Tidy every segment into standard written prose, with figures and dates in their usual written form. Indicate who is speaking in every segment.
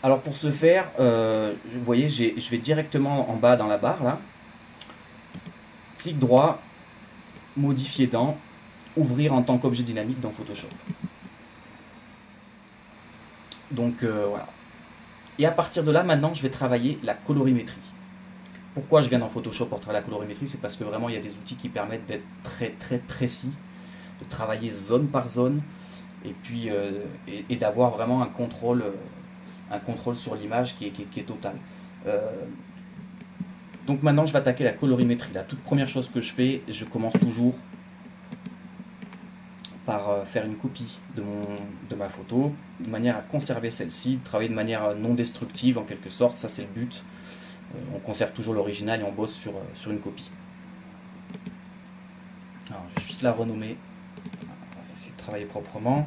Speaker 1: Alors pour ce faire, vous voyez, je vais directement en bas dans la barre là, clic droit, modifier dans, ouvrir en tant qu'objet dynamique dans Photoshop. Donc voilà. Et à partir de là, maintenant, je vais travailler la colorimétrie. Pourquoi je viens dans Photoshop pour travailler la colorimétrie? C'est parce que vraiment, il y a des outils qui permettent d'être très très précis, de travailler zone par zone, et puis et d'avoir vraiment un contrôle sur l'image qui est total. Euh, donc maintenant, je vais attaquer la colorimétrie. La toute première chose que je fais, je commence toujours par faire une copie de ma photo, de manière à conserver celle-ci, travailler de manière non destructive en quelque sorte, ça c'est le but. On conserve toujours l'original et on bosse sur une copie. Alors je vais juste la renommer, on va essayer de travailler proprement.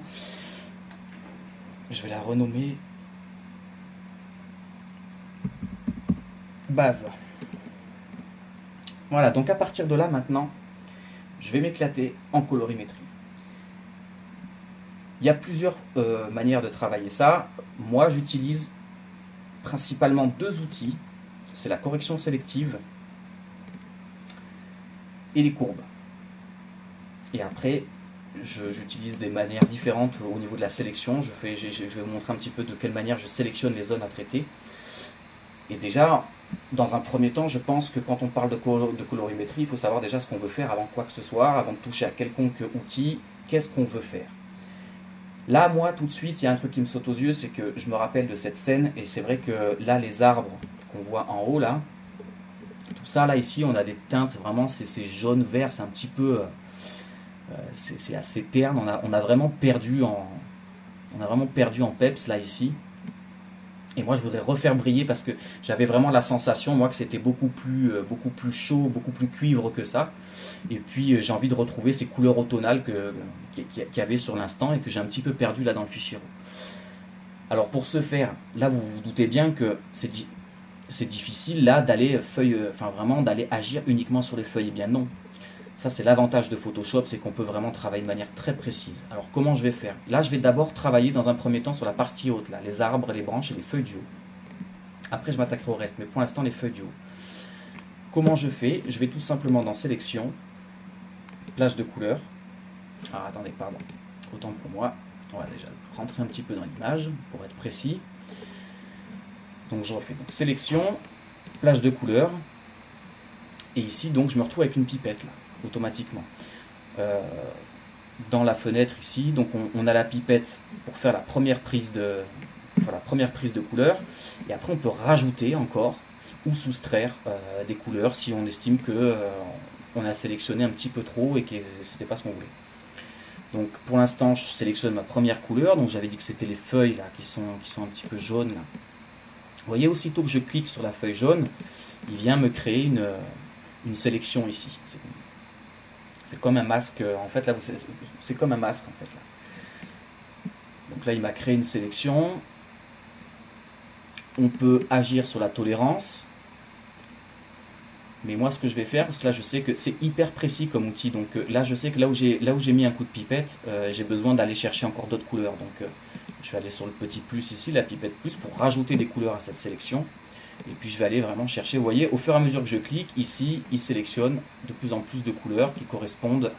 Speaker 1: Je vais la renommer base. Voilà, donc à partir de là maintenant, je vais m'éclater en colorimétrie. Il y a plusieurs manières de travailler ça. Moi, j'utilise principalement deux outils. C'est la correction sélective et les courbes. Et après, j'utilise des manières différentes au niveau de la sélection. Je vais vous montrer un petit peu de quelle manière je sélectionne les zones à traiter. Et déjà, dans un premier temps, je pense que quand on parle de colorimétrie, il faut savoir déjà ce qu'on veut faire avant quoi que ce soit, avant de toucher à quelconque outil, qu'est-ce qu'on veut faire. Là, moi, tout de suite, il y a un truc qui me saute aux yeux, c'est que je me rappelle de cette scène, et c'est vrai que là, les arbres qu'on voit en haut, là, tout ça, là, ici, on a des teintes, vraiment, c'est jaune-vert, c'est un petit peu... c'est assez terne, on a vraiment perdu en peps, là, ici. Et moi, je voudrais refaire briller parce que j'avais vraiment la sensation, moi, que c'était beaucoup plus chaud, beaucoup plus cuivre que ça. Et puis, j'ai envie de retrouver ces couleurs automnales qu'il y avait sur l'instant et que j'ai un petit peu perdu là dans le fichier RAW. Alors, pour ce faire, là, vous vous doutez bien que c'est difficile là d'aller vraiment d'aller agir uniquement sur les feuilles. Eh bien non. Ça, c'est l'avantage de Photoshop, c'est qu'on peut vraiment travailler de manière très précise. Alors, comment je vais faire? Là, je vais d'abord travailler dans un premier temps sur la partie haute, là, les arbres, les branches et les feuilles du haut. Après, je m'attaquerai au reste, mais pour l'instant, les feuilles du haut. Comment je fais? Je vais tout simplement dans Sélection, plage de couleurs. Ah, attendez, pardon. Autant pour moi. On va déjà rentrer un petit peu dans l'image pour être précis. Donc, je refais donc Sélection, plage de couleurs. Et ici, donc, je me retrouve avec une pipette, là, automatiquement. Dans la fenêtre ici, donc on a la pipette pour faire la première prise de couleur, et après on peut rajouter encore ou soustraire des couleurs si on estime que on a sélectionné un petit peu trop et que c'était pas ce qu'on voulait. Donc pour l'instant je sélectionne ma première couleur, donc j'avais dit que c'était les feuilles là qui sont un petit peu jaunes là. Vous voyez, aussitôt que je clique sur la feuille jaune, il vient me créer une sélection ici. C'est comme un masque, en fait, là, c'est comme un masque, en fait. Là. Donc là, il m'a créé une sélection. On peut agir sur la tolérance. Mais moi, ce que je vais faire, parce que là, je sais que c'est hyper précis comme outil. Donc là, je sais que là où j'ai mis un coup de pipette, j'ai besoin d'aller chercher encore d'autres couleurs. Donc je vais aller sur le petit plus ici, la pipette plus, pour rajouter des couleurs à cette sélection. Et puis je vais aller vraiment chercher, vous voyez, au fur et à mesure que je clique, ici, il sélectionne de plus en plus de couleurs qui correspondent.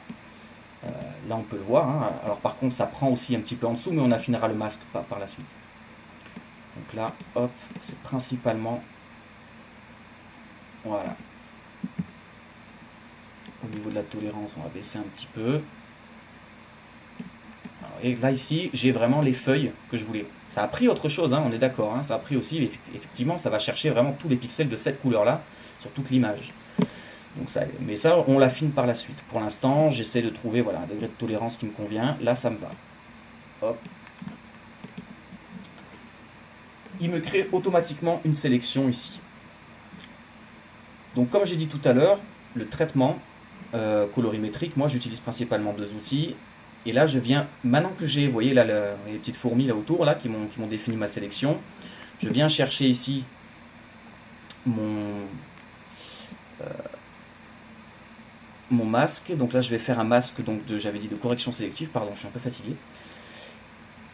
Speaker 1: Là, on peut le voir. Hein. Alors par contre, ça prend aussi un petit peu en dessous, mais on affinera le masque par la suite. Donc là, hop, c'est principalement... Voilà. Au niveau de la tolérance, on va baisser un petit peu. Et là, ici, j'ai vraiment les feuilles que je voulais. Ça a pris autre chose, hein, on est d'accord. Hein, ça a pris aussi, effectivement, ça va chercher vraiment tous les pixels de cette couleur-là sur toute l'image. Donc ça, mais ça, on l'affine par la suite. Pour l'instant, j'essaie de trouver voilà, un degré de tolérance qui me convient. Là, ça me va. Hop. Il me crée automatiquement une sélection ici. Donc comme j'ai dit tout à l'heure, le traitement colorimétrique, moi j'utilise principalement deux outils. Et là, je viens, maintenant que j'ai, vous voyez là, les petites fourmis là autour là, qui m'ont défini ma sélection, je viens chercher ici mon masque. Donc là, je vais faire un masque, j'avais dit de correction sélective, pardon, je suis un peu fatigué.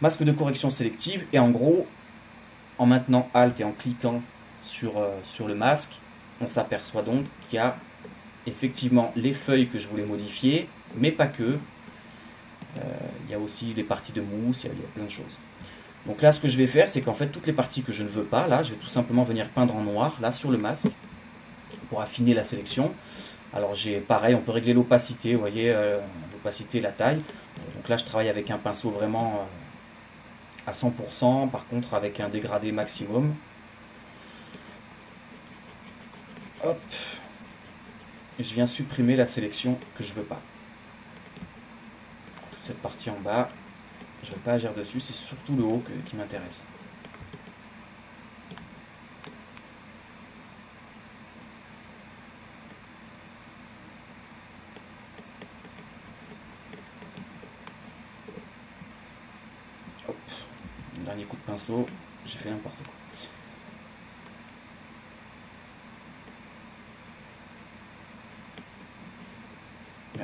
Speaker 1: Masque de correction sélective, et en gros, en maintenant Alt et en cliquant sur le masque, on s'aperçoit donc qu'il y a effectivement les feuilles que je voulais modifier, mais pas que. Il y a aussi les parties de mousse, il y a plein de choses. Donc là, ce que je vais faire, c'est qu'en fait, toutes les parties que je ne veux pas, là, je vais tout simplement venir peindre en noir, là, sur le masque, pour affiner la sélection. Alors j'ai pareil, on peut régler l'opacité, vous voyez, l'opacité, la taille. Donc là, je travaille avec un pinceau vraiment à 100%, par contre avec un dégradé maximum. Hop. Je viens supprimer la sélection que je veux pas. Toute cette partie en bas, je ne vais pas agir dessus, c'est surtout le haut qui m'intéresse. Hop. Dernier coup de pinceau, j'ai fait n'importe quoi.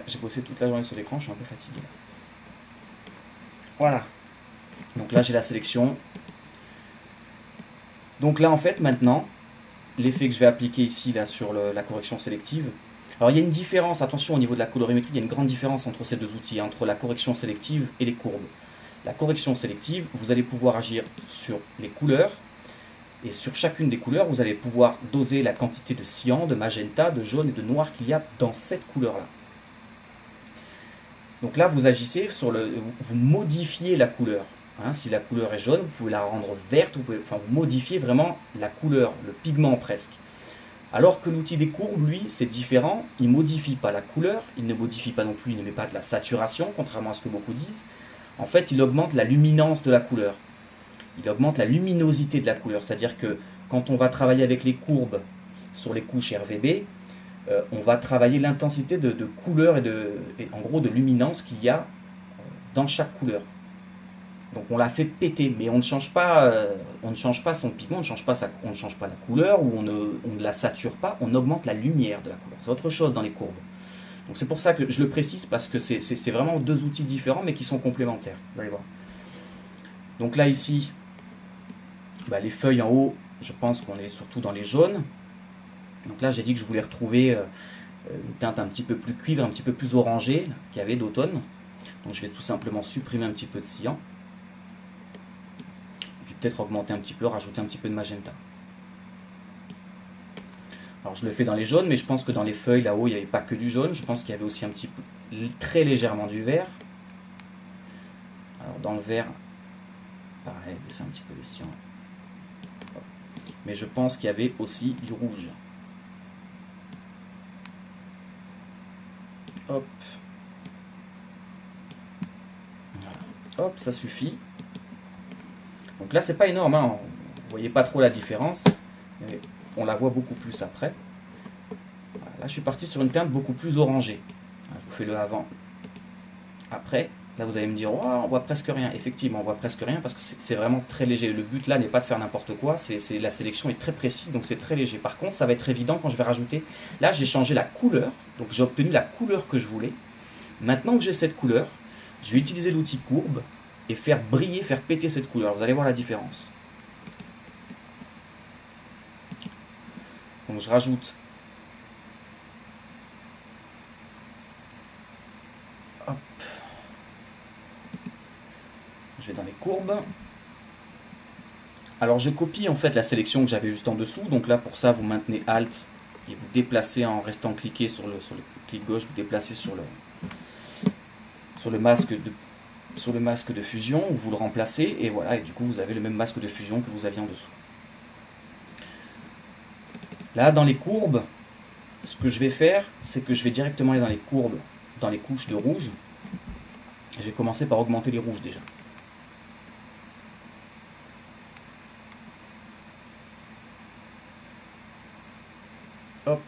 Speaker 1: J'ai bossé toute la journée sur l'écran, je suis un peu fatigué. Voilà. Donc là, j'ai la sélection. Donc là, en fait, maintenant, l'effet que je vais appliquer ici, là, sur la correction sélective. Alors, il y a une différence, attention, au niveau de la colorimétrie, il y a une grande différence entre ces deux outils, entre la correction sélective et les courbes. La correction sélective, vous allez pouvoir agir sur les couleurs. Et sur chacune des couleurs, vous allez pouvoir doser la quantité de cyan, de magenta, de jaune et de noir qu'il y a dans cette couleur-là. Donc là, vous agissez vous modifiez la couleur. Hein, si la couleur est jaune, vous pouvez la rendre verte, vous modifiez vraiment la couleur, le pigment presque. Alors que l'outil des courbes, lui, c'est différent. Il ne modifie pas la couleur, il ne modifie pas non plus, il ne met pas de la saturation, contrairement à ce que beaucoup disent. En fait, il augmente la luminance de la couleur. Il augmente la luminosité de la couleur. C'est-à-dire que quand on va travailler avec les courbes sur les couches RVB, on va travailler l'intensité de couleur et en gros de luminance qu'il y a dans chaque couleur. Donc on la fait péter, mais on ne change pas son pigment, on ne change pas la couleur, ou on ne la sature pas, on augmente la lumière de la couleur. C'est autre chose dans les courbes. Donc c'est pour ça que je le précise, parce que c'est vraiment deux outils différents, mais qui sont complémentaires. Vous allez voir. Donc là ici, les feuilles en haut, je pense qu'on est surtout dans les jaunes. Donc là, j'ai dit que je voulais retrouver une teinte un petit peu plus cuivre, un petit peu plus orangée qu'il y avait d'automne. Donc je vais tout simplement supprimer un petit peu de cyan. Et puis peut-être augmenter un petit peu, rajouter un petit peu de magenta. Alors je le fais dans les jaunes, mais je pense que dans les feuilles là-haut, il n'y avait pas que du jaune. Je pense qu'il y avait aussi un petit peu, très légèrement du vert. Alors dans le vert, pareil, baisser un petit peu le cyan. Mais je pense qu'il y avait aussi du rouge. Hop. Voilà. Hop, ça suffit. Donc là, c'est pas énorme, hein. Vous voyez pas trop la différence. Mais on la voit beaucoup plus après. Voilà. Là, je suis parti sur une teinte beaucoup plus orangée. Je vous fais le avant. Après, là, vous allez me dire, oh, on voit presque rien. Effectivement, on voit presque rien parce que c'est vraiment très léger. Le but là n'est pas de faire n'importe quoi. La sélection est très précise, donc c'est très léger. Par contre, ça va être évident quand je vais rajouter. Là, j'ai changé la couleur. Donc j'ai obtenu la couleur que je voulais. Maintenant que j'ai cette couleur, je vais utiliser l'outil courbe et faire briller, faire péter cette couleur. Vous allez voir la différence. Donc je rajoute. Hop. Je vais dans les courbes. Alors je copie en fait la sélection que j'avais juste en dessous. Donc là pour ça vous maintenez Alt et vous déplacez en restant cliqué sur le clic gauche, vous déplacez sur le masque de fusion, vous le remplacez et voilà, et du coup vous avez le même masque de fusion que vous aviez en dessous. Là dans les courbes, ce que je vais faire, c'est que je vais directement aller dans les courbes, dans les couches de rouge. Je vais commencer par augmenter les rouges déjà. Hop.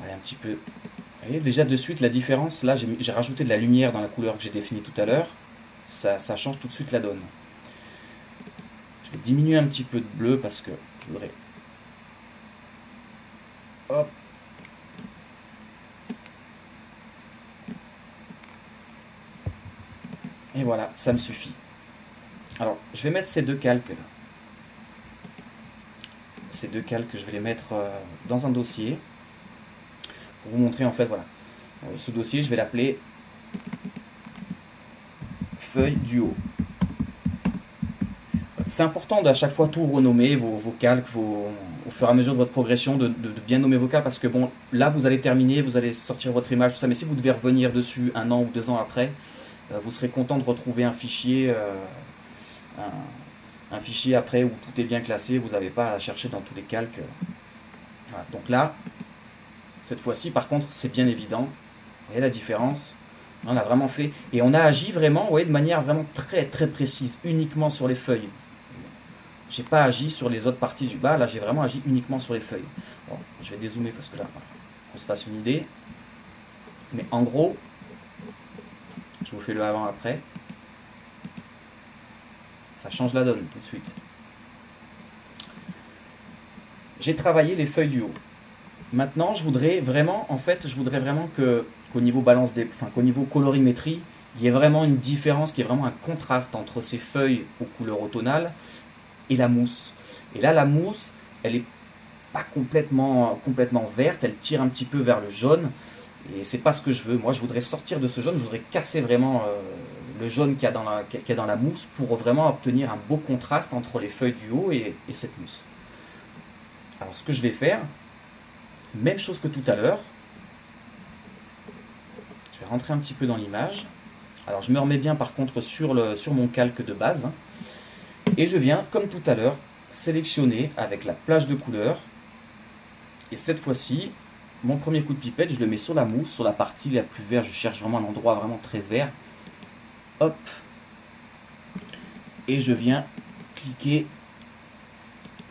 Speaker 1: Allez, un petit peu. Vous voyez déjà de suite la différence. Là, j'ai rajouté de la lumière dans la couleur que j'ai définie tout à l'heure. Ça change tout de suite la donne. Je vais diminuer un petit peu de bleu parce que je voudrais. Hop. Et voilà, ça me suffit. Alors, je vais mettre ces deux calques là. Ces deux calques, je vais les mettre dans un dossier pour vous montrer en fait, voilà. Ce dossier, je vais l'appeler feuille du haut. C'est important d'à chaque fois tout renommer, vos calques, au fur et à mesure de votre progression, de bien nommer vos calques, parce que bon, là vous allez terminer, vous allez sortir votre image, tout ça, mais si vous devez revenir dessus 1 an ou 2 ans après, vous serez content de retrouver un fichier, un fichier après où tout est bien classé, vous n'avez pas à chercher dans tous les calques. Voilà. Donc là, cette fois-ci, par contre, c'est bien évident, vous voyez la différence. On a vraiment fait, et on a agi vraiment, vous voyez, de manière vraiment très très précise, uniquement sur les feuilles. J'ai pas agi sur les autres parties du bas, là j'ai vraiment agi uniquement sur les feuilles. Bon, je vais dézoomer parce que là, qu'on se fasse une idée. Mais en gros, je vous fais le avant-après. Ça change la donne tout de suite. J'ai travaillé les feuilles du haut. Maintenant, je voudrais vraiment, qu'au niveau balance des, enfin, qu'au niveau colorimétrie, il y ait vraiment une différence, qu'il y ait vraiment un contraste entre ces feuilles aux couleurs automnales et la mousse. Et là, la mousse, elle est pas complètement verte, elle tire un petit peu vers le jaune, et c'est pas ce que je veux. Moi, je voudrais sortir de ce jaune, je voudrais casser vraiment le jaune qu'il y a dans la mousse pour vraiment obtenir un beau contraste entre les feuilles du haut et cette mousse. Alors, ce que je vais faire, même chose que tout à l'heure, je vais rentrer un petit peu dans l'image. Alors, je me remets bien par contre sur mon calque de base, hein. Et je viens, comme tout à l'heure, sélectionner avec la plage de couleurs. Et cette fois-ci, mon premier coup de pipette, je le mets sur la mousse, sur la partie la plus verte. Je cherche vraiment un endroit vraiment très vert. Hop. Et je viens cliquer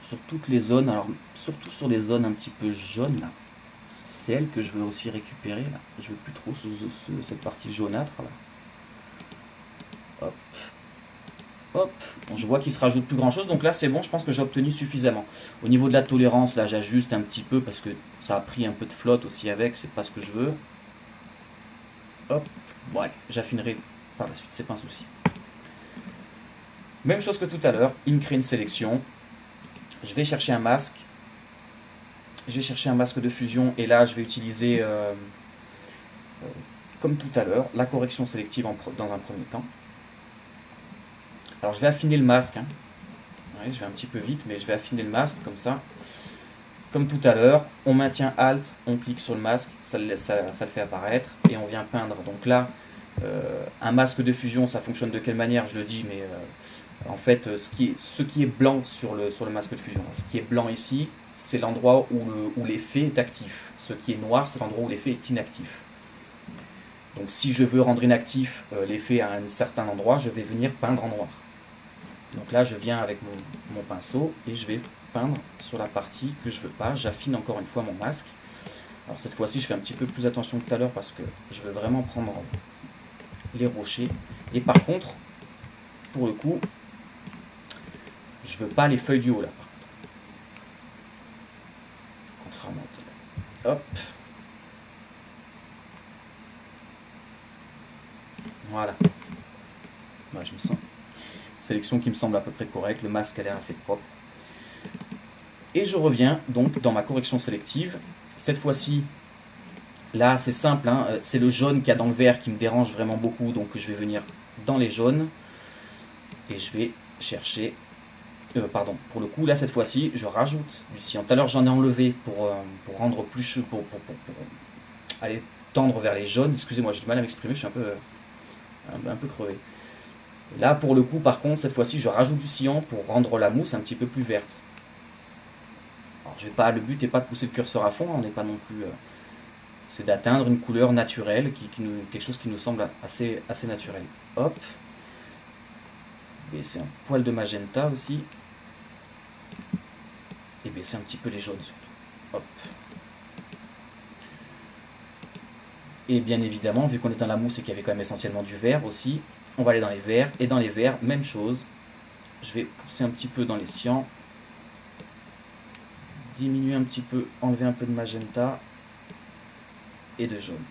Speaker 1: sur toutes les zones. Alors, surtout sur les zones un petit peu jaunes, là. C'est elle que je veux aussi récupérer, là. Je veux plus trop cette partie jaunâtre, là. Hop. Hop, bon, je vois qu'il se rajoute plus grand chose, donc là c'est bon, je pense que j'ai obtenu suffisamment. Au niveau de la tolérance, là j'ajuste un petit peu parce que ça a pris un peu de flotte aussi avec, c'est pas ce que je veux. Hop, bon allez, j'affinerai par la suite, c'est pas un souci. Même chose que tout à l'heure, il me crée une sélection. Je vais chercher un masque. Je vais chercher un masque de fusion et là je vais utiliser, comme tout à l'heure, la correction sélective dans un premier temps. Alors je vais affiner le masque, hein. Ouais, je vais un petit peu vite, mais je vais affiner le masque comme ça. Comme tout à l'heure, on maintient Alt, on clique sur le masque, ça le fait apparaître, et on vient peindre. Donc là, un masque de fusion, ça fonctionne de quelle manière, je le dis, mais en fait, ce qui est blanc sur le masque de fusion, ce qui est blanc ici, c'est l'endroit où l'effet est actif. Ce qui est noir, c'est l'endroit où l'effet est inactif. Donc si je veux rendre inactif l'effet à un certain endroit, je vais venir peindre en noir. Donc là, je viens avec mon pinceau et je vais peindre sur la partie que je veux pas. J'affine encore une fois mon masque. Alors cette fois-ci, je fais un petit peu plus attention que tout à l'heure parce que je veux vraiment prendre les rochers. Et par contre, pour le coup, je veux pas les feuilles du haut là. Contrairement à tout à l'heure. Hop. Voilà. Moi, je me sens. Sélection qui me semble à peu près correcte, le masque a l'air assez propre. Et je reviens donc dans ma correction sélective. Cette fois-ci, là c'est simple, hein, c'est le jaune qu'il y a dans le vert qui me dérange vraiment beaucoup, donc je vais venir dans les jaunes et je vais chercher, pardon, pour le coup là cette fois-ci je rajoute du cyan. Tout à l'heure j'en ai enlevé pour rendre plus chaud, pour aller tendre vers les jaunes. Excusez-moi, j'ai du mal à m'exprimer, je suis un peu crevé. Là, pour le coup, par contre, cette fois-ci, je rajoute du cyan pour rendre la mousse un petit peu plus verte. Alors, le but n'est pas de pousser le curseur à fond, on n'est pas non plus... c'est d'atteindre une couleur naturelle, quelque chose qui nous semble assez naturel. Hop. Baisser un poil de magenta aussi. Et baisser un petit peu les jaunes surtout. Hop. Et bien évidemment, vu qu'on est dans la mousse et qu'il y avait quand même essentiellement du vert aussi, on va aller dans les verts, et dans les verts, même chose. Je vais pousser un petit peu dans les cyans, diminuer un petit peu, enlever un peu de magenta et de jaune.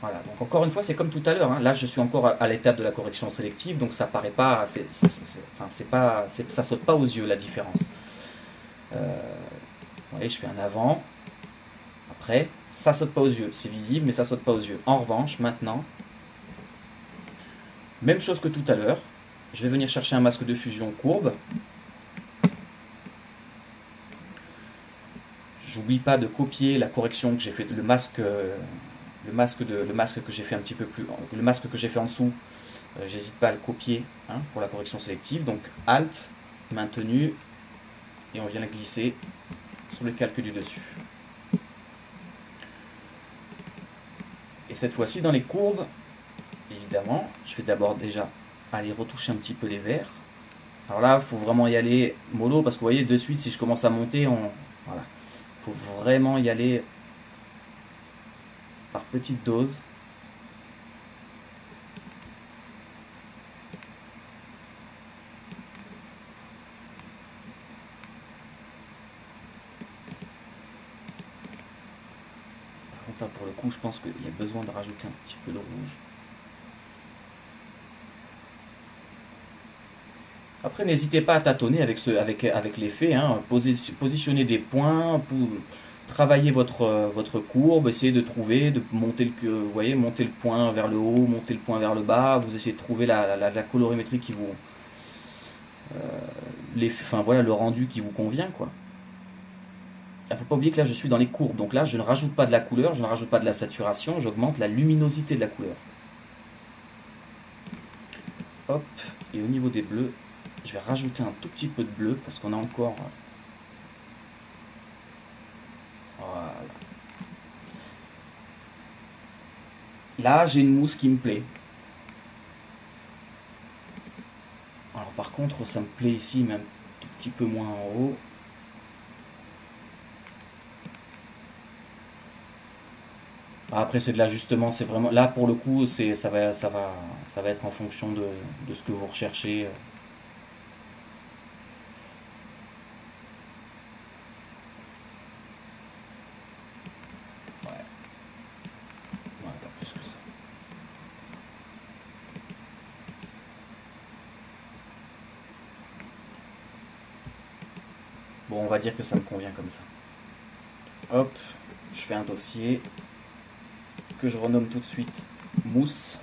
Speaker 1: Voilà, donc encore une fois, c'est comme tout à l'heure, hein. Là, je suis encore à l'étape de la correction sélective, donc ça paraît pas, ça saute pas aux yeux la différence. Vous voyez, je fais un avant, après, ça saute pas aux yeux, c'est visible, mais ça saute pas aux yeux. En revanche, maintenant, même chose que tout à l'heure, je vais venir chercher un masque de fusion courbe. J'oublie pas de copier la correction que j'ai fait, le masque que j'ai fait un petit peu plus, le masque que j'ai fait en dessous. J'hésite pas à le copier, hein, pour la correction sélective. Donc Alt, maintenu, et on vient le glisser sur le calque du dessus. Et cette fois-ci, dans les courbes, évidemment, je vais d'abord déjà aller retoucher un petit peu les verts. Alors là, il faut vraiment y aller mollo, parce que vous voyez, de suite, si je commence à monter, voilà. Il faut vraiment y aller par petite dose. Par contre, là, pour le coup, je pense qu'il y a besoin de rajouter un petit peu de rouge. Après, n'hésitez pas à tâtonner avec l'effet, hein. Positionner des points, pour travailler votre courbe, essayer de trouver, de monter vous voyez, monter le point vers le haut, monter le point vers le bas, vous essayez de trouver la colorimétrie qui vous... enfin voilà, le rendu qui vous convient, quoi. Il ne faut pas oublier que là, je suis dans les courbes, donc là, je ne rajoute pas de la couleur, je ne rajoute pas de la saturation, j'augmente la luminosité de la couleur. Hop, et au niveau des bleus, je vais rajouter un tout petit peu de bleu parce qu'on a encore... Voilà. Là, j'ai une mousse qui me plaît. Alors par contre, ça me plaît ici, mais un tout petit peu moins en haut. Après, c'est de l'ajustement, c'est vraiment... Là, pour le coup, ça va être en fonction de ce que vous recherchez. Bon, on va dire que ça me convient comme ça. Hop, je fais un dossier que je renomme tout de suite mousse.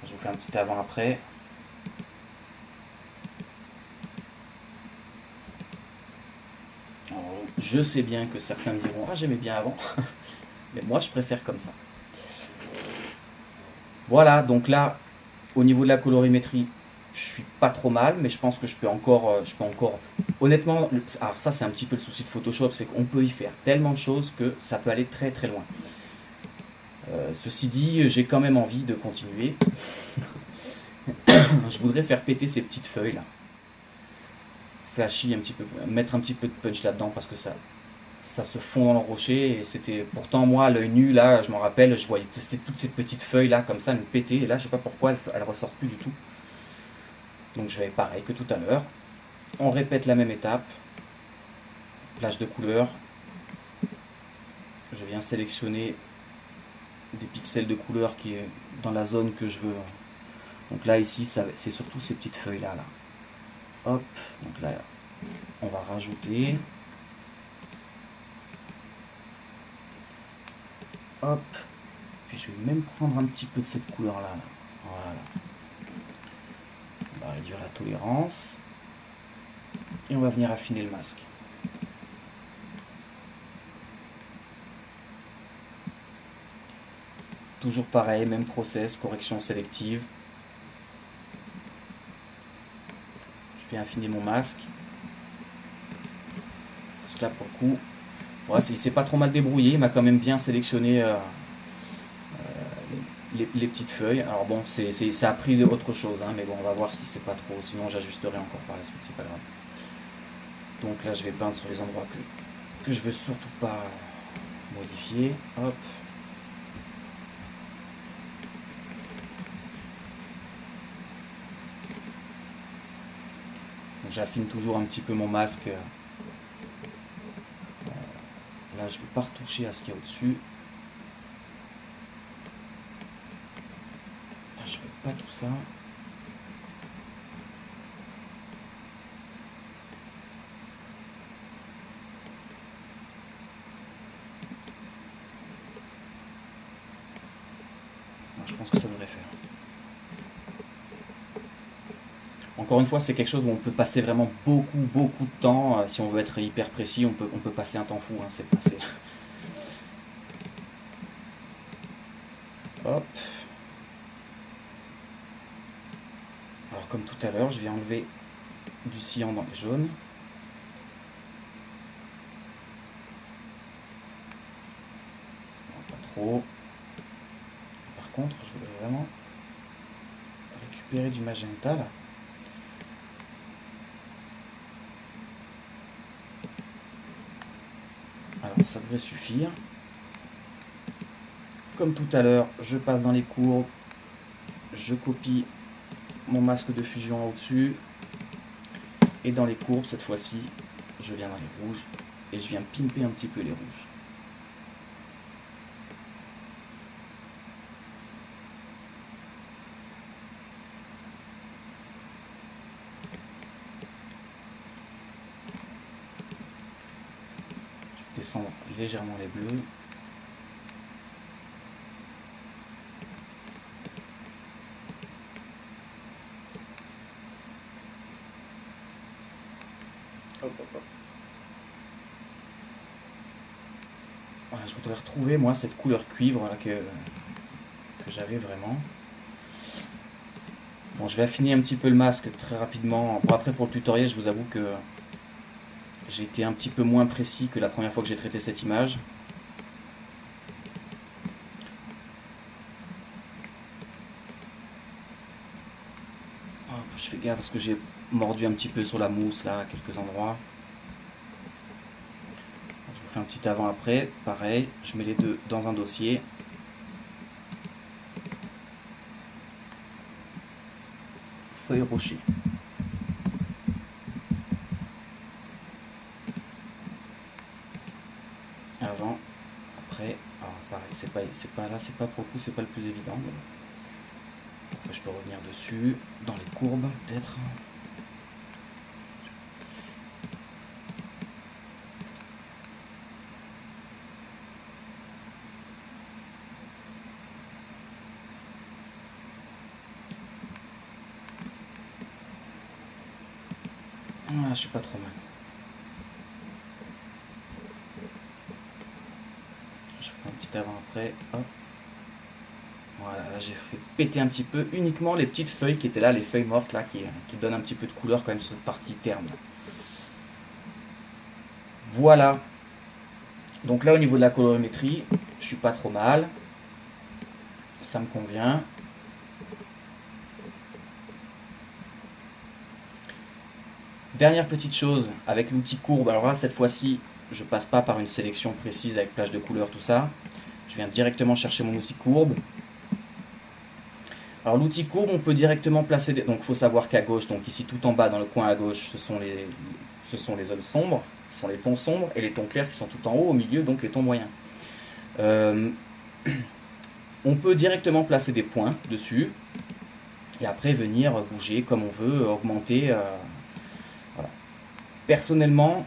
Speaker 1: Je vous fais un petit avant-après. Je sais bien que certains me diront « Ah, j'aimais bien avant », mais moi, je préfère comme ça. Voilà, donc là, au niveau de la colorimétrie, je suis pas trop mal, mais je pense que je peux encore... Honnêtement, alors ça, c'est un petit peu le souci de Photoshop, c'est qu'on peut y faire tellement de choses que ça peut aller très très loin. Ceci dit, j'ai quand même envie de continuer. Je voudrais faire péter ces petites feuilles là. Flashy un petit peu, mettre un petit peu de punch là-dedans parce que ça se fond dans le rocher et c'était pourtant moi à l'œil nu là, je m'en rappelle, je voyais toutes ces petites feuilles là comme ça me péter et là je sais pas pourquoi elle ressort plus du tout. Donc je vais pareil que tout à l'heure. On répète la même étape. Plage de couleur. Je viens sélectionner des pixels de couleur qui est dans la zone que je veux. Donc là ici c'est surtout ces petites feuilles là. Hop, donc là on va rajouter. Hop, puis je vais même prendre un petit peu de cette couleur là. Voilà. On va réduire la tolérance. Et on va venir affiner le masque. Toujours pareil, même process, correction sélective. Je vais affiner mon masque. Parce que là, pour le coup, ouais, il s'est pas trop mal débrouillé. Il m'a quand même bien sélectionné les petites feuilles. Alors bon, ça a pris autre chose, hein, mais bon, on va voir si c'est pas trop. Sinon, j'ajusterai encore par la suite, c'est pas grave. Donc là, je vais peindre sur les endroits que je veux surtout pas modifier. Hop. J'affine toujours un petit peu mon masque. Là, Là, je ne vais pas retoucher à ce qu'il y a au-dessus. Là, je ne veux pas tout ça. Non, je pense que ça devrait faire. Encore une fois, c'est quelque chose où on peut passer vraiment beaucoup de temps. Si on veut être hyper précis, on peut passer un temps fou. Hein, Hop. Alors comme tout à l'heure, je vais enlever du cyan dans les jaunes. Non, pas trop. Par contre, je voudrais vraiment récupérer du magenta là. Alors ça devrait suffire. Comme tout à l'heure, je passe dans les courbes, je copie mon masque de fusion au-dessus, et dans les courbes, cette fois-ci, je viens dans les rouges, et je viens pimper un petit peu les rouges. Je vais descendre légèrement les bleus. Voilà, je voudrais retrouver moi cette couleur cuivre là, que j'avais vraiment. Bon, je vais affiner un petit peu le masque très rapidement. Bon, après pour le tutoriel, je vous avoue que j'ai été un petit peu moins précis que la première fois que j'ai traité cette image. Je fais gaffe parce que j'ai mordu un petit peu sur la mousse là à quelques endroits. Je vous fais un petit avant-après, pareil, je mets les deux dans un dossier. Feuille rocher. Avant, après, alors pareil, c'est pas là, c'est pas pour le coup, c'est pas le plus évident. Mais après, je peux revenir dessus, dans les courbes peut-être. Ah, je suis pas trop mal. Je fais un petit avant-après, hop. Voilà, j'ai fait péter un petit peu uniquement les petites feuilles qui étaient là, les feuilles mortes là, qui donnent un petit peu de couleur quand même sur cette partie terne. Voilà. Donc là au niveau de la colorimétrie, je suis pas trop mal. Ça me convient. Dernière petite chose avec l'outil courbe. Alors là cette fois-ci, je passe pas par une sélection précise avec plage de couleurs, tout ça. Je viens directement chercher mon outil courbe. Alors l'outil courbe, on peut directement placer, donc il faut savoir qu'à gauche, donc ici tout en bas dans le coin à gauche, ce sont les zones sombres, ce sont les tons sombres, et les tons clairs qui sont tout en haut, au milieu, donc les tons moyens. On peut directement placer des points dessus, et après venir bouger comme on veut, augmenter. Voilà. Personnellement,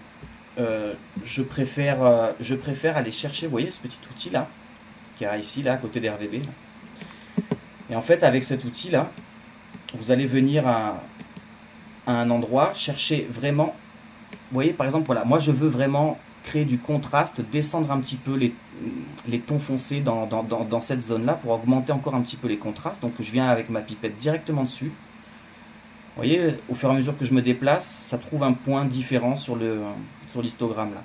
Speaker 1: je préfère aller chercher, vous voyez ce petit outil là, qui est ici, là, à côté des RVB. Là. Et en fait, avec cet outil-là, vous allez venir à un endroit, chercher vraiment... Vous voyez, par exemple, voilà, moi je veux vraiment créer du contraste, descendre un petit peu les tons foncés dans cette zone-là pour augmenter encore un petit peu les contrastes. Donc je viens avec ma pipette directement dessus. Vous voyez, au fur et à mesure que je me déplace, ça trouve un point différent sur l'histogramme là.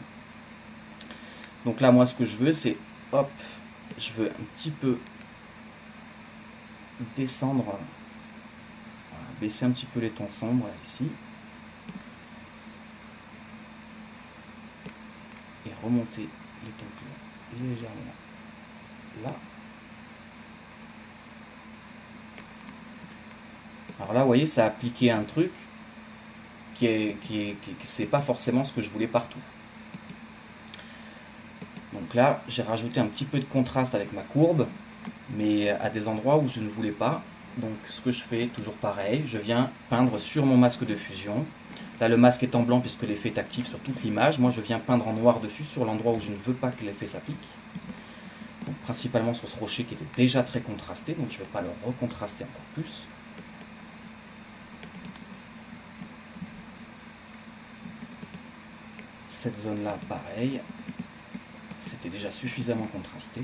Speaker 1: Donc là, moi, ce que je veux, c'est, hop, je veux un petit peu descendre, voilà, baisser un petit peu les tons sombres là, ici, et remonter les tons clairs légèrement là. Alors là, vous voyez, ça a appliqué un truc qui c'est pas forcément ce que je voulais partout. Donc là, j'ai rajouté un petit peu de contraste avec ma courbe, mais à des endroits où je ne voulais pas. Donc ce que je fais, toujours pareil, je viens peindre sur mon masque de fusion. Là, le masque est en blanc puisque l'effet est actif sur toute l'image. Moi, je viens peindre en noir dessus sur l'endroit où je ne veux pas que l'effet s'applique. Donc, principalement sur ce rocher qui était déjà très contrasté, donc je ne vais pas le recontraster encore plus. Cette zone-là, pareil, c'était déjà suffisamment contrasté.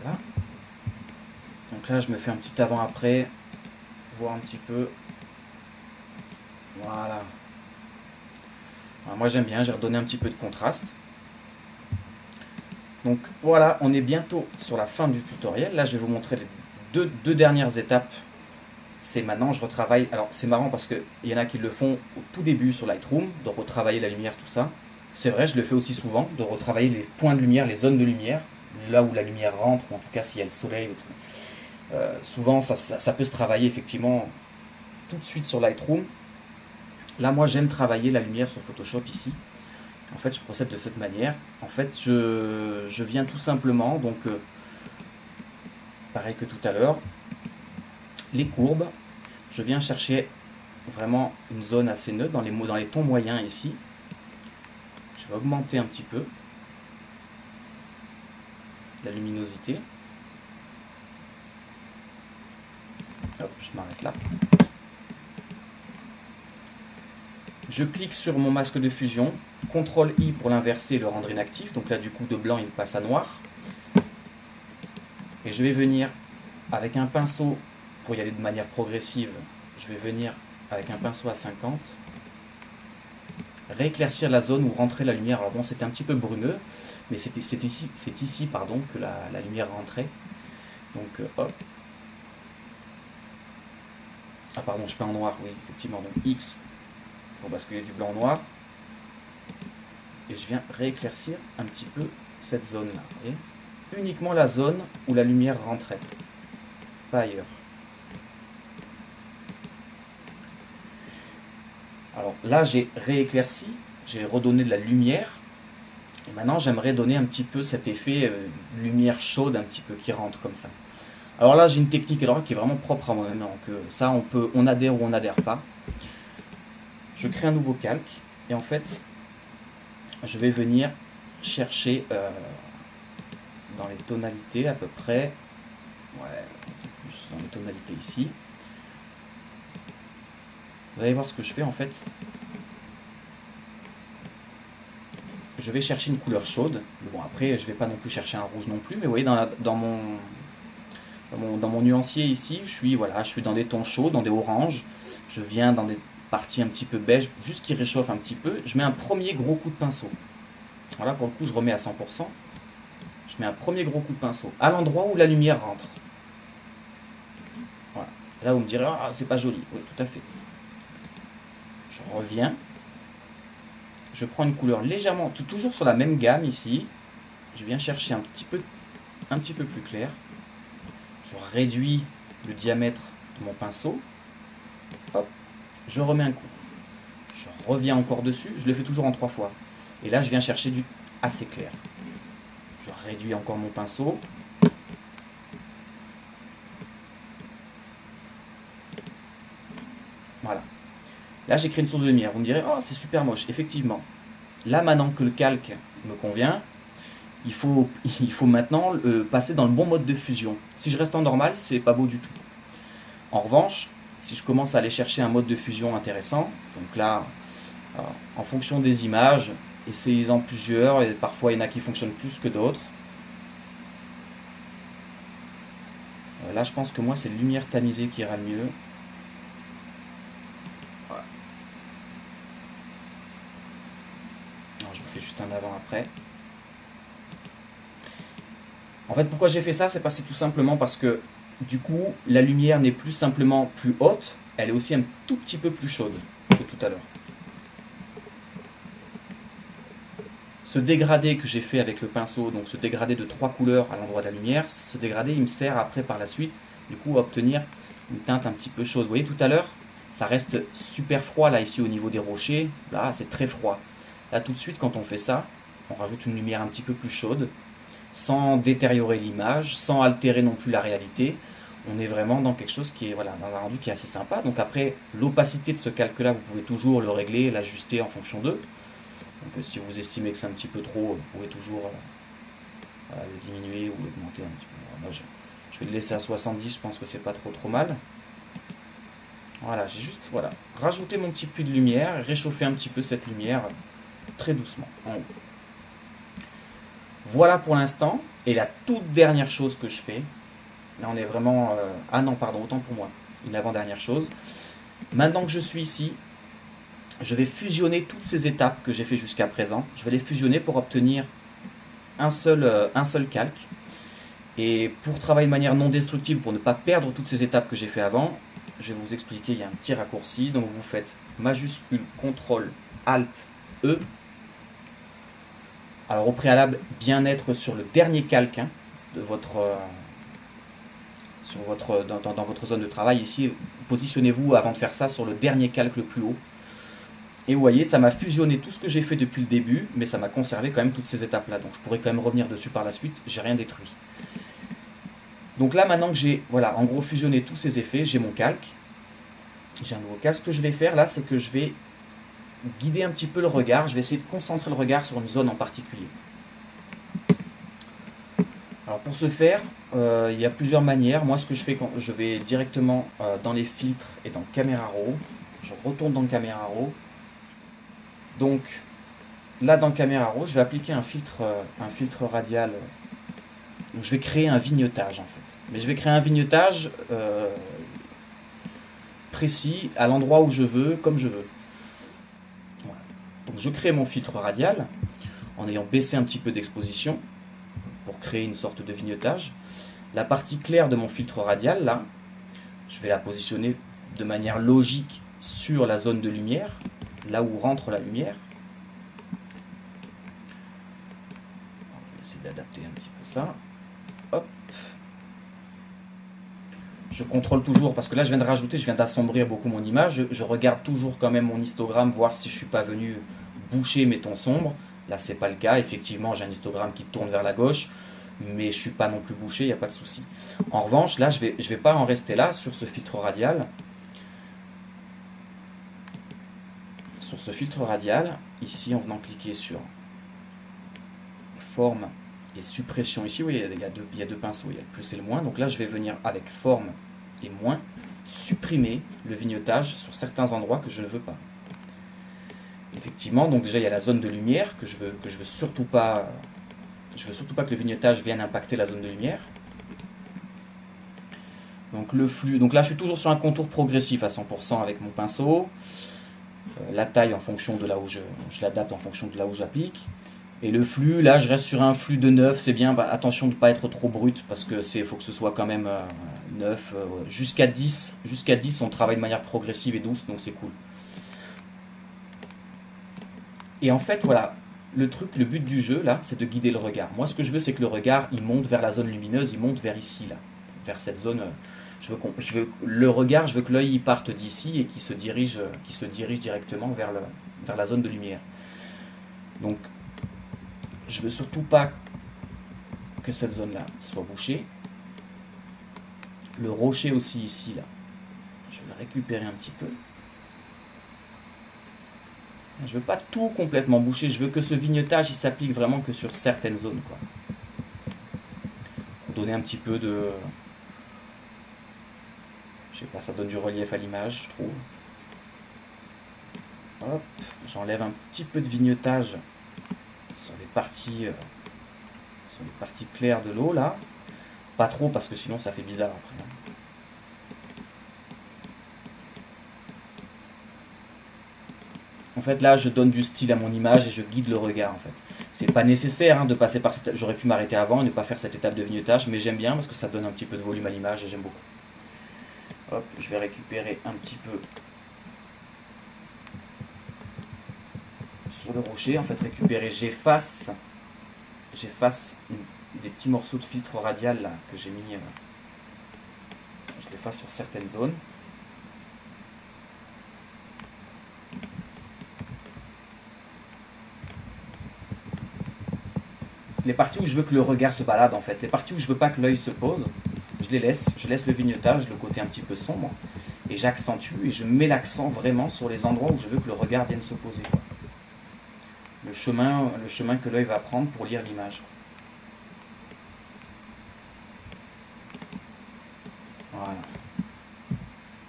Speaker 1: Voilà. Donc là, je me fais un petit avant-après, voir un petit peu. Voilà. Alors moi, j'aime bien, j'ai redonné un petit peu de contraste. Donc voilà, on est bientôt sur la fin du tutoriel. Là, je vais vous montrer les deux dernières étapes. C'est maintenant, je retravaille. Alors, c'est marrant parce qu'il y en a qui le font au tout début sur Lightroom, de retravailler la lumière, tout ça. C'est vrai, je le fais aussi souvent, de retravailler les points de lumière, les zones de lumière, là où la lumière rentre, ou en tout cas s'il y a le soleil. Souvent, ça peut se travailler effectivement tout de suite sur Lightroom. Là, moi, j'aime travailler la lumière sur Photoshop ici. En fait, je procède de cette manière. En fait, je viens tout simplement, donc, pareil que tout à l'heure, les courbes, je viens chercher vraiment une zone assez neutre dans les tons moyens ici. Je vais augmenter un petit peu la luminosité. Hop, je m'arrête là. Je clique sur mon masque de fusion, CTRL-I pour l'inverser et le rendre inactif. Donc là, du coup, de blanc, il passe à noir. Et je vais venir avec un pinceau, pour y aller de manière progressive, je vais venir avec un pinceau à 50, rééclaircir la zone où rentrait la lumière. Alors bon, c'était un petit peu brumeux, mais c'est ici pardon, que la lumière rentrait. Donc hop. Ah pardon, je peins en noir, oui, effectivement. Donc X pour basculer du blanc au noir. Et je viens rééclaircir un petit peu cette zone-là. Uniquement la zone où la lumière rentrait, pas ailleurs. Alors là, j'ai rééclairci, j'ai redonné de la lumière. Et maintenant, j'aimerais donner un petit peu cet effet lumière chaude, un petit peu qui rentre comme ça. Alors là, j'ai une technique alors, qui est vraiment propre à moi-même. Donc ça, on adhère ou on n'adhère pas. Je crée un nouveau calque. Et en fait, je vais venir chercher dans les tonalités à peu près. Ouais, un peu plus dans les tonalités ici. Vous allez voir ce que je fais en fait. Je vais chercher une couleur chaude. Bon, après, je ne vais pas non plus chercher un rouge non plus. Mais vous voyez, dans mon nuancier ici, je suis dans des tons chauds, dans des oranges. Je viens dans des parties un petit peu beige, juste qui réchauffe un petit peu. Je mets un premier gros coup de pinceau. Voilà, pour le coup, je remets à 100%. Je mets un premier gros coup de pinceau à l'endroit où la lumière rentre. Voilà. Là, vous me direz, ah, c'est pas joli. Oui, tout à fait. Je reviens. Je prends une couleur légèrement, toujours sur la même gamme ici. Je viens chercher un petit peu plus clair. Je réduis le diamètre de mon pinceau. Hop, je remets un coup. Je reviens encore dessus. Je le fais toujours en 3 fois. Et là, je viens chercher du assez clair. Je réduis encore mon pinceau. Voilà. Là, j'ai créé une source de lumière. Vous me direz, oh, c'est super moche. Effectivement. Là, maintenant que le calque me convient, il faut maintenant passer dans le bon mode de fusion. Si je reste en normal, c'est pas beau du tout. En revanche, si je commence à aller chercher un mode de fusion intéressant, donc là, en fonction des images, essayez-en plusieurs, et parfois il y en a qui fonctionnent plus que d'autres. Là, je pense que moi, c'est lumière tamisée qui ira le mieux. Juste un avant-après. En fait, pourquoi j'ai fait ça, c'est tout simplement parce que du coup, la lumière n'est plus simplement plus haute, elle est aussi un tout petit peu plus chaude que tout à l'heure. Ce dégradé que j'ai fait avec le pinceau, donc ce dégradé de 3 couleurs à l'endroit de la lumière, ce dégradé, il me sert après par la suite, du coup, à obtenir une teinte un petit peu chaude. Vous voyez, tout à l'heure, Ça reste super froid là ici au niveau des rochers. Là c'est très froid. Là tout de suite quand on fait ça, on rajoute une lumière un petit peu plus chaude, sans détériorer l'image, sans altérer non plus la réalité. On est vraiment dans quelque chose qui est voilà, dans un rendu qui est assez sympa. Donc après, l'opacité de ce calque là, vous pouvez toujours le régler, l'ajuster en fonction d'eux. Donc si vous estimez que c'est un petit peu trop, vous pouvez toujours le diminuer ou l'augmenter un petit peu. Moi, je vais le laisser à 70, je pense que c'est pas trop mal. Voilà, j'ai juste rajouté mon petit puits de lumière, réchauffer un petit peu cette lumière très doucement en haut. Voilà pour l'instant. Et la toute dernière chose que je fais, là on est vraiment... ah non, pardon, autant pour moi. Une avant-dernière chose. Maintenant que je suis ici, je vais fusionner toutes ces étapes que j'ai fait jusqu'à présent. Je vais les fusionner pour obtenir un seul calque. Et pour travailler de manière non destructive, pour ne pas perdre toutes ces étapes que j'ai fait avant, je vais vous expliquer, il y a un petit raccourci. Donc vous faites majuscule, CTRL, ALT, E. Alors au préalable, bien être sur le dernier calque hein, de votre, dans votre zone de travail. Ici, positionnez-vous avant de faire ça sur le dernier calque le plus haut. Et vous voyez, ça m'a fusionné tout ce que j'ai fait depuis le début, mais ça m'a conservé quand même toutes ces étapes-là. Donc je pourrais quand même revenir dessus par la suite, j'ai rien détruit. Donc là, maintenant que j'ai, voilà, en gros, fusionné tous ces effets, j'ai mon calque. J'ai un nouveau calque. Ce que je vais faire là, c'est que je vais guider un petit peu le regard. Je vais essayer de concentrer le regard sur une zone en particulier. Alors pour ce faire, il y a plusieurs manières. Moi, ce que je fais, quand je vais directement dans les filtres et dans Camera Raw. Je retourne dans Camera Raw. Donc là, dans Camera Raw, je vais appliquer un filtre radial. Donc, je vais créer un vignetage en fait. Mais je vais créer un vignetage précis à l'endroit où je veux, comme je veux. Voilà. Donc je crée mon filtre radial en ayant baissé un petit peu d'exposition pour créer une sorte de vignetage. La partie claire de mon filtre radial, là, je vais la positionner de manière logique sur la zone de lumière, là où rentre la lumière. Je vais essayer d'adapter un petit peu ça. Hop. Je contrôle toujours, parce que là je viens de rajouter, je viens d'assombrir beaucoup mon image. Je regarde toujours quand même mon histogramme, voir si je ne suis pas venu boucher mes tons sombres. Là c'est pas le cas, effectivement j'ai un histogramme qui tourne vers la gauche, mais je ne suis pas non plus bouché, il n'y a pas de souci. En revanche, là je vais pas en rester là sur ce filtre radial. Sur ce filtre radial, ici en venant cliquer sur forme et suppression, ici oui, il y a deux pinceaux, il y a le plus et le moins. Donc là je vais venir avec forme et moins supprimer le vignetage sur certains endroits que je ne veux pas. Effectivement, donc déjà il y a la zone de lumière que je veux surtout pas que le vignetage vienne impacter la zone de lumière. Donc le flux, donc là je suis toujours sur un contour progressif à 100% avec mon pinceau. La taille en fonction de là où je l'adapte en fonction de là où j'applique. Et le flux, là je reste sur un flux de 9, c'est bien, attention de ne pas être trop brut parce que faut que ce soit quand même 9, jusqu'à 10, on travaille de manière progressive et douce, donc c'est cool. Et en fait voilà, le but du jeu là, c'est de guider le regard. Moi ce que je veux c'est que le regard il monte vers la zone lumineuse, il monte vers ici là, vers cette zone. Je veux que l'œil il parte d'ici et qu'il se dirige directement vers la zone de lumière. Donc je veux surtout pas que cette zone là soit bouchée. Le rocher aussi ici là, je vais le récupérer un petit peu. Je veux pas tout complètement boucher, je veux que ce vignetage il s'applique vraiment que sur certaines zones quoi. Pour donner un petit peu de, je sais pas, ça donne du relief à l'image je trouve. Hop, j'enlève un petit peu de vignetage sur les parties claires de l'eau là. Pas trop parce que sinon ça fait bizarre après. En fait là je donne du style à mon image et je guide le regard en fait. C'est pas nécessaire de passer par cette étape. J'aurais pu m'arrêter avant et ne pas faire cette étape de vignetage, mais j'aime bien parce que ça donne un petit peu de volume à l'image et j'aime beaucoup. Hop, je vais récupérer un petit peu sur le rocher, en fait récupérer, j'efface des petits morceaux de filtre radial là, que j'ai mis, je l'efface sur certaines zones. les parties où je veux que le regard se balade en fait, les parties où je veux pas que l'œil se pose, je les laisse, je laisse le vignetage, le côté un petit peu sombre, et j'accentue et je mets l'accent vraiment sur les endroits où je veux que le regard vienne se poser, quoi. Le chemin que l'œil va prendre pour lire l'image. Voilà.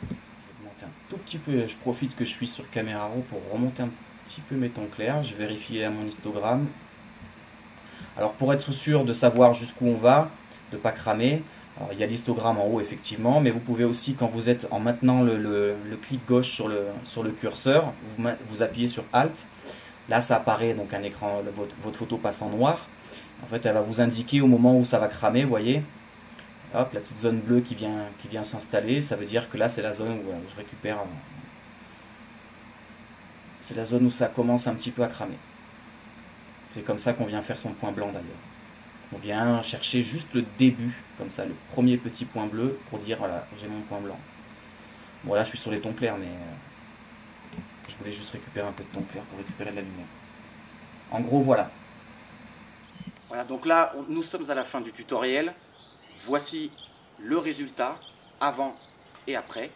Speaker 1: Je vais monter un tout petit peu, je profite que je suis sur caméra raw pour remonter un petit peu mes tons clairs, je vérifie à mon histogramme. Alors pour être sûr de savoir jusqu'où on va, de ne pas cramer, alors il y a l'histogramme en haut effectivement, mais vous pouvez aussi, quand vous êtes en maintenant le clic gauche sur le curseur, vous appuyez sur Alt, là ça apparaît donc un écran, votre photo passe en noir, en fait elle va vous indiquer au moment où ça va cramer, vous voyez, hop, la petite zone bleue qui vient s'installer, ça veut dire que là c'est la zone où je récupère, c'est la zone où ça commence un petit peu à cramer. C'est comme ça qu'on vient faire son point blanc d'ailleurs. On vient chercher juste le début, comme ça, le premier petit point bleu pour dire voilà, j'ai mon point blanc. Bon là je suis sur les tons clairs, mais je voulais juste récupérer un peu de ton clair pour récupérer de la lumière. En gros voilà. Voilà, donc là nous sommes à la fin du tutoriel. Voici le résultat avant et après.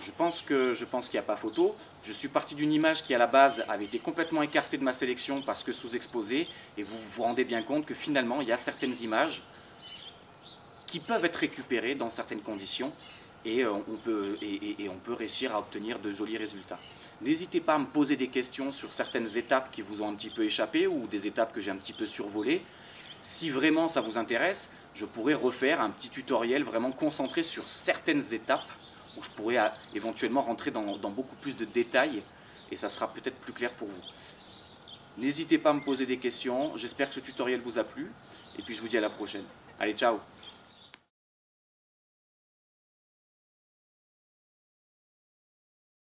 Speaker 1: Je pense qu'il n'y a pas photo. Je suis parti d'une image qui à la base avait été complètement écartée de ma sélection parce que sous-exposée, et vous vous rendez bien compte que finalement il y a certaines images qui peuvent être récupérées dans certaines conditions, et on peut réussir à obtenir de jolis résultats. N'hésitez pas à me poser des questions sur certaines étapes qui vous ont un petit peu échappé ou des étapes que j'ai un petit peu survolées. Si vraiment ça vous intéresse, je pourrais refaire un petit tutoriel vraiment concentré sur certaines étapes où je pourrais éventuellement rentrer dans beaucoup plus de détails et ça sera peut-être plus clair pour vous. N'hésitez pas à me poser des questions, j'espère que ce tutoriel vous a plu et puis je vous dis à la prochaine. Allez, ciao!